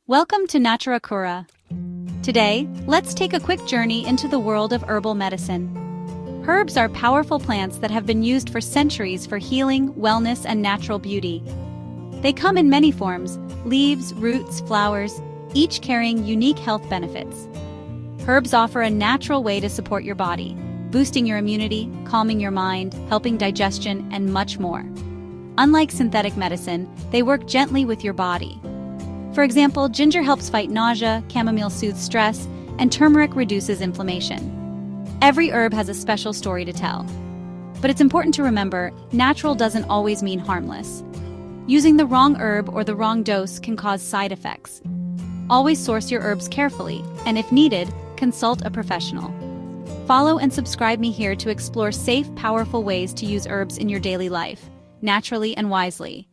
Welcome to Natura Cura. Today, let's take a quick journey into the world of herbal medicine. Herbs are powerful plants that have been used for centuries for healing, wellness, and natural beauty. They come in many forms: leaves, roots, flowers, each carrying unique health benefits. Herbs offer a natural way to support your body, boosting your immunity, calming your mind, helping digestion, and much more. Unlike synthetic medicine, they work gently with your body. For example, ginger helps fight nausea, chamomile soothes stress, and turmeric reduces inflammation. Every herb has a special story to tell. But it's important to remember, natural doesn't always mean harmless. Using the wrong herb or the wrong dose can cause side effects. Always source your herbs carefully, and if needed, consult a professional. Follow and subscribe me here to explore safe, powerful ways to use herbs in your daily life, naturally and wisely.